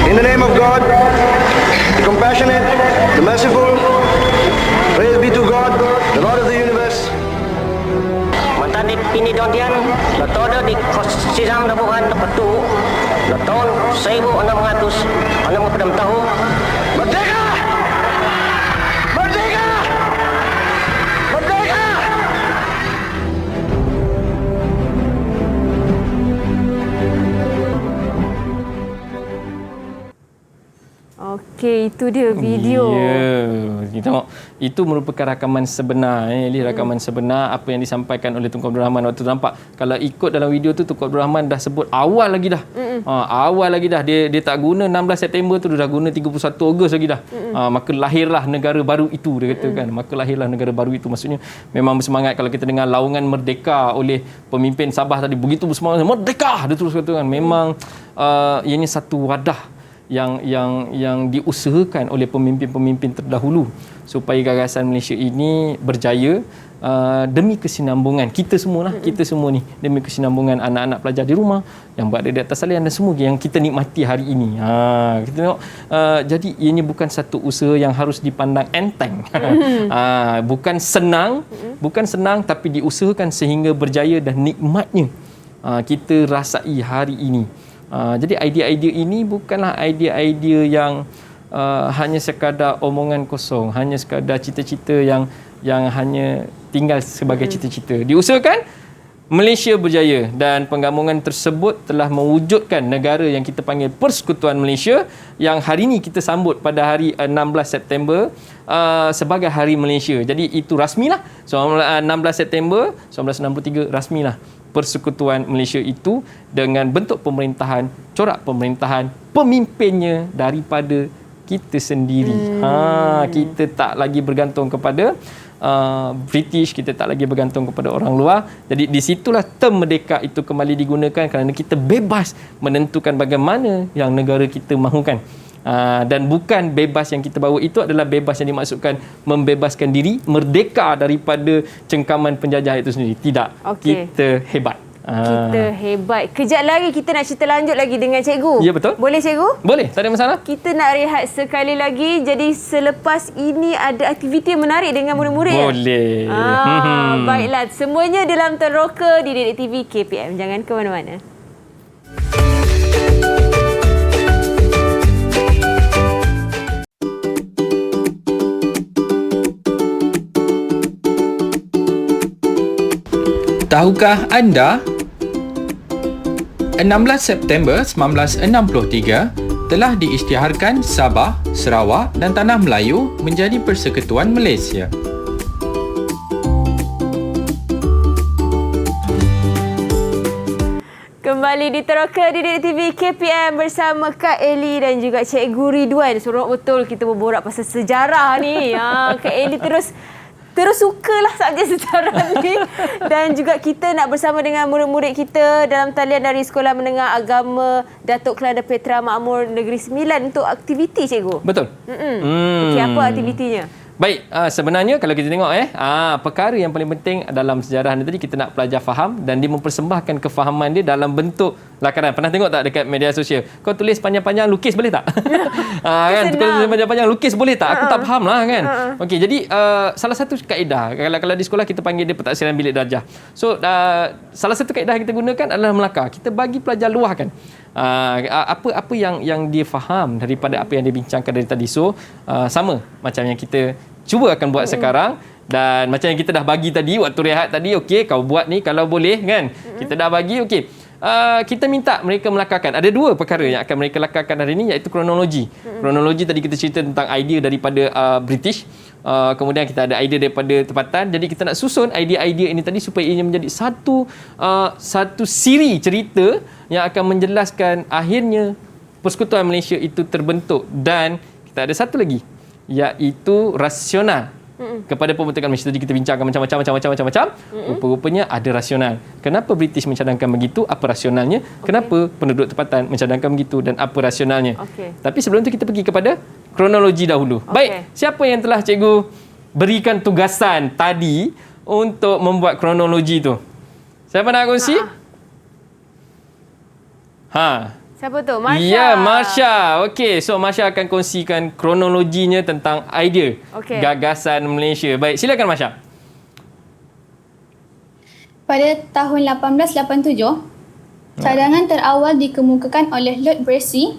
In the name of God, the compassionate, the merciful, praise be to God, the Lord of the universe. Di pini dondian letoda di sisam dabuhan lepetu leton 1606 tahu merdeka, merdeka, merdeka. Okey, itu dia video. Kita tengok itu merupakan rakaman sebenar rakaman sebenar apa yang disampaikan oleh Tunku Abdul Rahman waktu tu. Nampak kalau ikut dalam video tu Tunku Abdul Rahman dah sebut awal lagi dah. Awal lagi dah dia tak guna 16 September tu, dia dah guna 31 Ogos lagi dah. Maka lahirlah negara baru itu, dia kata kan. Maka lahirlah negara baru itu, maksudnya memang bersemangat. Kalau kita dengar laungan merdeka oleh pemimpin Sabah tadi, begitu bersemangat, merdeka, dia terus kata kan. Memang ianya satu wadah yang diusahakan oleh pemimpin-pemimpin terdahulu supaya gagasan Malaysia ini berjaya demi kesinambungan kita semua ni, demi kesinambungan anak-anak pelajar di rumah yang berada di atas salian dan semua yang kita nikmati hari ini. Kita tengok jadi ianya bukan satu usaha yang harus dipandang enteng. Bukan senang tapi diusahakan sehingga berjaya dan nikmatnya kita rasai hari ini. Jadi idea-idea ini bukanlah idea-idea yang hanya sekadar omongan kosong, hanya sekadar cita-cita yang hanya tinggal sebagai cita-cita. Diusahakan Malaysia berjaya dan penggabungan tersebut telah mewujudkan negara yang kita panggil Persekutuan Malaysia yang hari ini kita sambut pada hari 16 September sebagai Hari Malaysia. Jadi itu rasmilah. 16 September 1963 rasmilah Persekutuan Malaysia itu dengan bentuk pemerintahan, corak pemerintahan, pemimpinnya daripada kita sendiri. Kita tak lagi bergantung kepada British, kita tak lagi bergantung kepada orang luar. Jadi di situlah term merdeka itu kembali digunakan kerana kita bebas menentukan bagaimana yang negara kita mahukan. Dan bukan bebas yang kita bawa itu adalah bebas yang dimaksudkan membebaskan diri, merdeka daripada cengkaman penjajah itu sendiri. Tidak. Kita hebat. Kita hebat. Kejap lagi kita nak cerita lanjut lagi dengan cikgu. Ya, betul. Boleh cikgu? Boleh, tak ada masalah. Kita nak rehat sekali lagi. Jadi selepas ini ada aktiviti yang menarik dengan murid-murid. Boleh. Baiklah, semuanya dalam Teroka di Didik TV KPM. Jangan ke mana-mana. Tahukah anda 16 September 1963 telah diisytiharkan Sabah, Sarawak dan Tanah Melayu menjadi Persekutuan Malaysia. Kembali di Teroka di Didik TV KPM bersama Kak Eli dan juga Cikgu Ridwan. Seronok betul kita berborak pasal sejarah ni. Kak Eli terus sukalah subjek sejarah ni. Dan juga kita nak bersama dengan murid-murid kita dalam talian dari Sekolah Menengah Agama Datuk Kelana Petra Makmur Negeri Sembilan untuk aktiviti, cikgu. Betul. Okey, apa aktivitinya? Baik, sebenarnya kalau kita tengok perkara yang paling penting dalam sejarah ni tadi kita nak pelajar faham dan dia mempersembahkan kefahaman dia dalam bentuk lakaran. Pernah tengok tak dekat media sosial? Kau tulis panjang-panjang lukis boleh tak? Kan? Kau tulis panjang-panjang lukis boleh tak? Aku tak faham lah kan. Okey, jadi salah satu kaedah kalau di sekolah kita panggil dia pentaksiran bilik darjah. So salah satu kaedah yang kita gunakan adalah melakar. Kita bagi pelajar luahkan apa yang dia faham daripada apa yang dia bincangkan dari tadi. So sama macam yang kita cuba akan buat sekarang dan macam yang kita dah bagi tadi waktu rehat tadi. Okey, kau buat ni kalau boleh kan. Kita dah bagi. Okey, kita minta mereka melakarkan. Ada dua perkara yang akan mereka lakarkan hari ini, iaitu kronologi. Kronologi tadi kita cerita tentang idea daripada British. Kemudian kita ada idea daripada tempatan. Jadi kita nak susun idea-idea ini tadi supaya ia menjadi satu siri cerita yang akan menjelaskan akhirnya Persekutuan Malaysia itu terbentuk. Dan kita ada satu lagi, iaitu rasional kepada pembentukan Malaysia. Tadi kita bincangkan macam-macam. Rupa-rupanya ada rasional. Kenapa British mencadangkan begitu? Apa rasionalnya? Kenapa penduduk tempatan mencadangkan begitu dan apa rasionalnya? Tapi sebelum itu kita pergi kepada kronologi dahulu. Baik, siapa yang telah cikgu berikan tugasan tadi untuk membuat kronologi tu? Siapa nak kongsi? Siapa tu? Marsha. Ya, Marsha. Okey, so Marsha akan kongsikan kronologinya tentang idea gagasan Malaysia. Baik, silakan Marsha. Pada tahun 1887, cadangan terawal dikemukakan oleh Lord Brassey,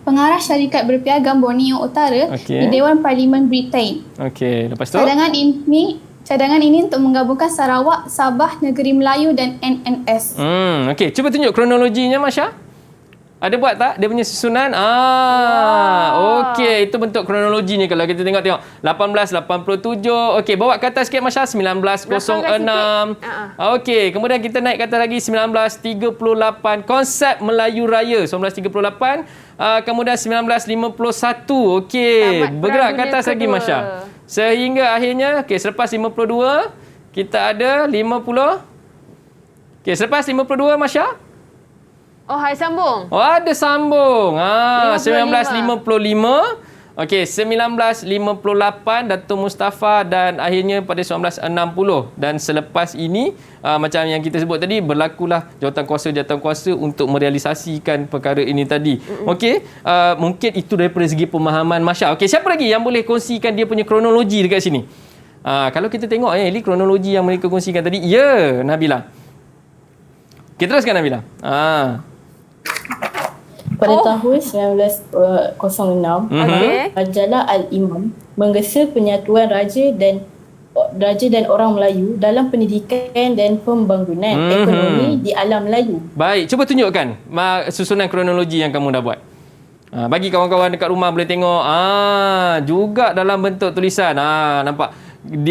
pengarah syarikat berpiagam Borneo Utara di Dewan Parlimen Britain. Okey, lepas tu? Cadangan ini untuk menggabungkan Sarawak, Sabah, Negeri Melayu dan NNS. Okey, cuba tunjuk kronologinya Marsha. Ada buat tak dia punya susunan? Okey, itu bentuk kronologinya kalau kita tengok 1887. Okey, bawa ke atas sikit Masya, 1906. Okey, kemudian kita naik ke atas lagi 1938, konsep Melayu Raya 1938. Kemudian 1951. Okey, bergerak ke atas lagi Masya. Sehingga akhirnya selepas 52 kita ada 50. Okey, selepas 52 Masya. Oh, hai sambung. Oh, ada sambung. 1955. Okey, 1958 Datuk Mustafa dan akhirnya pada 1960. Dan selepas ini macam yang kita sebut tadi, berlakulah jawatan kuasa untuk merealisasikan perkara ini tadi. Okey, mungkin itu daripada segi pemahaman Masya. Okey, siapa lagi yang boleh kongsikan dia punya kronologi dekat sini? Kalau kita tengok Eli, kronologi yang mereka kongsikan tadi, ya, Nabila. Kita teruskan Nabila. Pada tahun 1906, Majalah Al-Imam menggesa penyatuan raja dan orang Melayu dalam pendidikan dan pembangunan ekonomi di alam Melayu. Baik, cuba tunjukkan susunan kronologi yang kamu dah buat. Bagi kawan-kawan dekat rumah boleh tengok. Juga dalam bentuk tulisan. Nampak?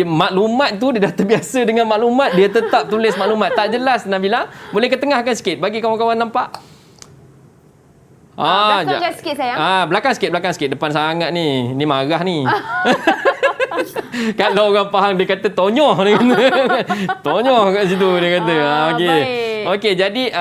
Maklumat tu dia dah terbiasa dengan maklumat, dia tetap tulis maklumat. Tak jelas Nabila. Boleh ketengahkan sikit bagi kawan-kawan nampak. Belakang sikit sayang. Belakang sikit. Depan sangat ni. Ni marah ni. Kalau orang faham dia kata tonyoh dia kata. Tonyoh kat situ dia kata. Okey. Okey, jadi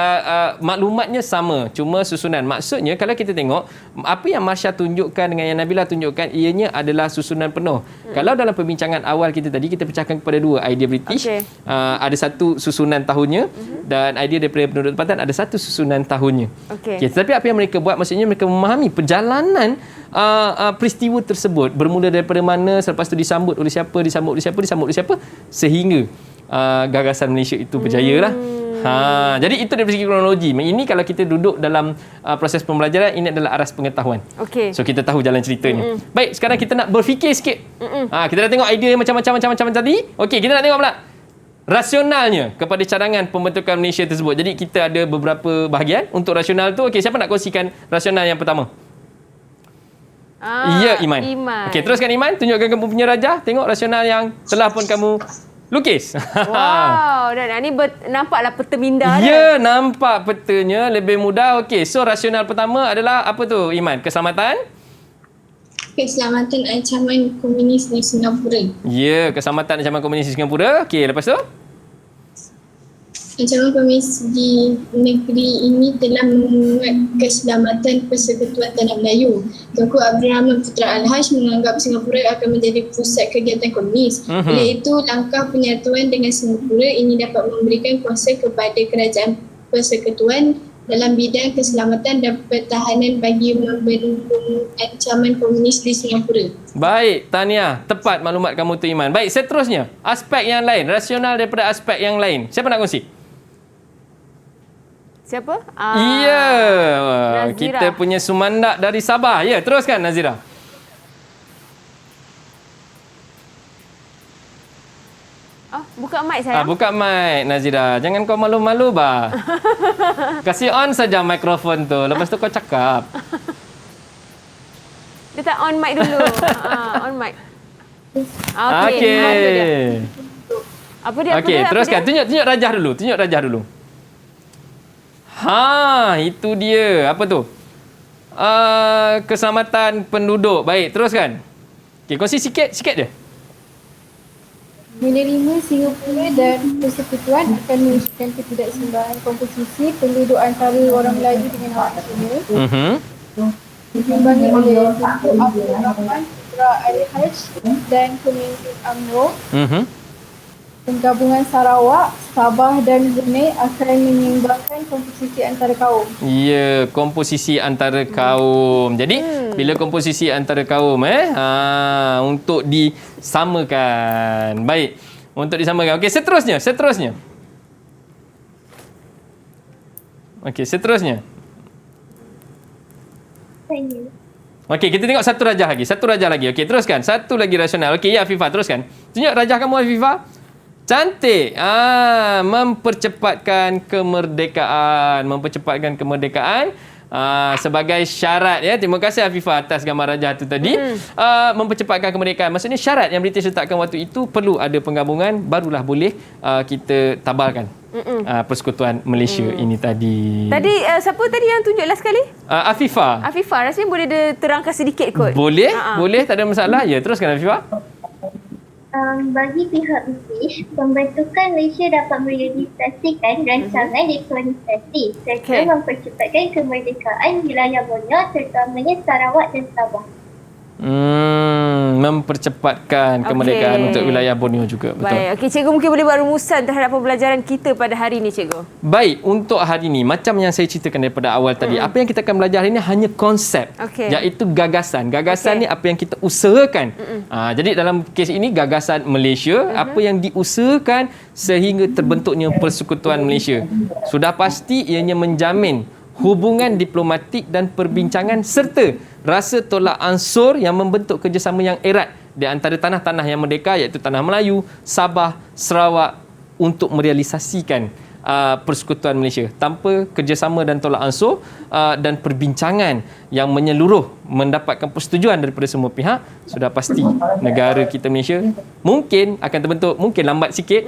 maklumatnya sama, cuma susunan. Maksudnya kalau kita tengok apa yang Masya tunjukkan dengan yang Nabila tunjukkan, ianya adalah susunan penuh. Kalau dalam perbincangan awal kita tadi kita pecahkan kepada dua, idea British. Ada satu susunan tahunnya dan idea daripada penduduk tempatan ada satu susunan tahunnya. Okey, tetapi apa yang mereka buat, maksudnya mereka memahami perjalanan peristiwa tersebut bermula daripada mana, selepas itu disambut oleh siapa, sehingga gagasan Malaysia itu berjaya lah. Jadi itu dari segi kronologi. Ini kalau kita duduk dalam proses pembelajaran, ini adalah aras pengetahuan. So kita tahu jalan ceritanya. Baik, sekarang kita nak berfikir sikit. Kita dah tengok idea macam-macam tadi. Okey, kita nak tengok pula rasionalnya kepada cadangan pembentukan Malaysia tersebut. Jadi kita ada beberapa bahagian untuk rasional tu. Okey, siapa nak kongsikan rasional yang pertama? Ya, Iman. Okey, teruskan Iman. Tunjukkan kamu punya rajah. Tengok rasional yang telah pun kamu lukis. Wow, dan ni nampaklah peta minda dia. Ya, nampak petanya lebih mudah. Okey, so rasional pertama adalah apa tu, Iman? Keselamatan? Keselamatan ancaman komunis di Singapura. Ya, keselamatan ancaman komunis di Singapura. Okey, lepas tu? Ancaman komunis di negeri ini telah menguat keselamatan persekutuan tanah Melayu. Tunku Abdul Rahman Putra Al-Haj menganggap Singapura akan menjadi pusat kegiatan komunis. Oleh itu, langkah penyatuan dengan Singapura ini dapat memberikan kuasa kepada kerajaan persekutuan dalam bidang keselamatan dan pertahanan bagi membendung ancaman komunis di Singapura. Baik, tahniah. Tepat maklumat kamu tu, Iman. Baik, seterusnya, aspek yang lain, rasional daripada aspek yang lain. Siapa nak kongsi? Siapa? Ya, kita punya sumandak dari Sabah. Ya, teruskan Nazira. Buka mic saya. Buka mic Nazira. Jangan kau malu-malu bah. Kasih on saja mikrofon tu. Lepas tu kau cakap. Dia tak on mic dulu. On mic. Okey. Apa dia? Okey, teruskan. Tunjuk rajah dulu. Itu dia. Apa tu? Keselamatan penduduk. Baik, teruskan. Okey, kongsi sikit je. Menerima Singapura dan persekutuan akan menunjukkan ketidakseimbangan komposisi penduduk antara orang Melayu dengan orang Cina. Ditimbangi oleh Tunku Abdul Rahman Putra Al-Haj dan pemimpin UMNO. Penggabungan Sarawak, Sabah dan Brunei akan menyeimbangkan komposisi antara kaum. Ya, komposisi antara kaum. Jadi, bila komposisi antara kaum untuk disamakan. Baik, untuk disamakan. Okey, seterusnya. Okey, seterusnya. Okey, kita tengok satu rajah lagi. Okey, teruskan. Satu lagi rasional. Okey, ya Afifah, teruskan. Tunjuk rajah kamu, Afifah. Cantik. Mempercepatkan kemerdekaan. sebagai syarat ya. Terima kasih Afifah atas gambar rajah tu tadi. Mempercepatkan kemerdekaan. Maksudnya syarat yang British letakkan waktu itu perlu ada penggabungan, barulah boleh kita tabalkan Persekutuan Malaysia ini tadi. Tadi siapa tadi yang tunjuk last sekali? Afifah. Afifah, rasanya boleh dia terangkan sedikit kot. Boleh, boleh, tak ada masalah. Ya, teruskan Afifah. Bagi pihak British, pembentukan Malaysia dapat merealisasikan rancangan dekolonisasi serta mempercepatkan kemerdekaan wilayah Borneo terutamanya Sarawak dan Sabah. Mempercepatkan kemerdekaan untuk wilayah Borneo juga. Betul. Baik, okey, cikgu mungkin boleh buat rumusan terhadap pembelajaran kita pada hari ini, cikgu. Baik, untuk hari ini macam yang saya ceritakan daripada awal tadi, apa yang kita akan belajar hari ini hanya konsep, iaitu gagasan. Gagasan ni apa yang kita usahakan. Jadi dalam kes ini gagasan Malaysia, apa yang diusahakan sehingga terbentuknya Persekutuan Malaysia. Sudah pasti ianya menjamin hubungan diplomatik dan perbincangan serta rasa tolak ansur yang membentuk kerjasama yang erat di antara tanah-tanah yang merdeka iaitu Tanah Melayu, Sabah, Sarawak untuk merealisasikan Persekutuan Malaysia. Tanpa kerjasama dan tolak ansur dan perbincangan yang menyeluruh mendapatkan persetujuan daripada semua pihak, sudah pasti negara kita Malaysia mungkin akan terbentuk, mungkin lambat sikit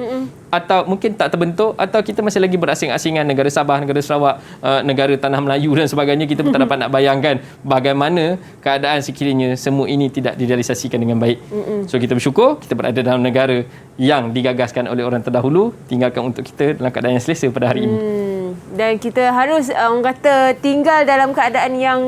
atau mungkin tak terbentuk, atau kita masih lagi berasing-asingan negara Sabah, negara Sarawak, negara Tanah Melayu dan sebagainya. Kita pun tak dapat nak bayangkan bagaimana keadaan sekiranya semua ini tidak direalisasikan dengan baik. So kita bersyukur kita berada dalam negara yang digagaskan oleh orang terdahulu, tinggalkan untuk kita dalam keadaan yang selesa pada hari ini. Dan kita harus orang kata tinggal dalam keadaan yang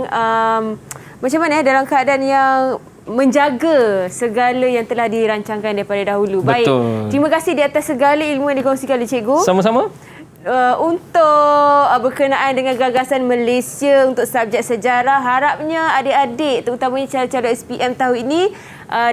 macam mana, dalam keadaan yang menjaga segala yang telah dirancangkan daripada dahulu. Baik. Terima kasih di atas segala ilmu yang dikongsikan oleh cikgu. Sama-sama. Untuk berkenaan dengan gagasan Malaysia untuk subjek sejarah, harapnya adik-adik terutamanya calon-calon SPM tahun ini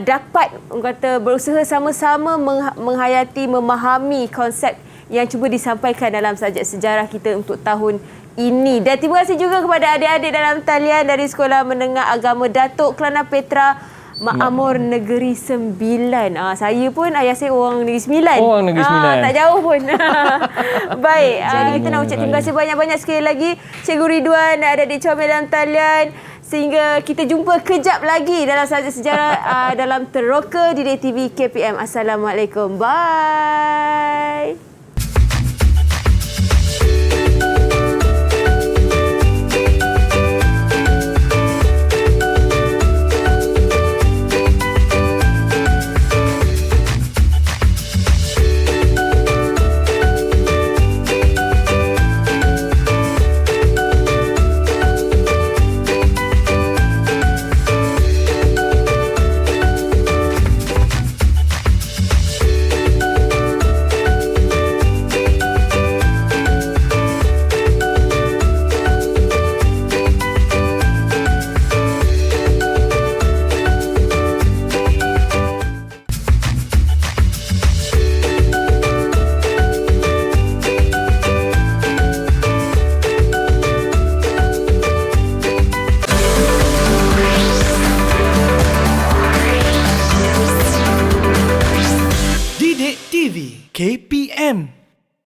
dapat orang kata berusaha sama-sama menghayati, memahami konsep yang cuba disampaikan dalam subjek sejarah kita untuk tahun ini. Dan terima kasih juga kepada adik-adik dalam talian dari Sekolah Menengah Agama Datuk Kelana Petra Makmur Negeri Sembilan. Saya pun ayah saya orang Negeri Sembilan. Orang Negeri Sembilan. Tak jauh pun. Baik, kita nak ucap terima kasih banyak-banyak sekali lagi Cikgu Ridwan dan adik-adik comel dalam talian. Sehingga kita jumpa kejap lagi dalam subjek sejarah dalam Teroka di DTV KPM. Assalamualaikum. Bye. KPM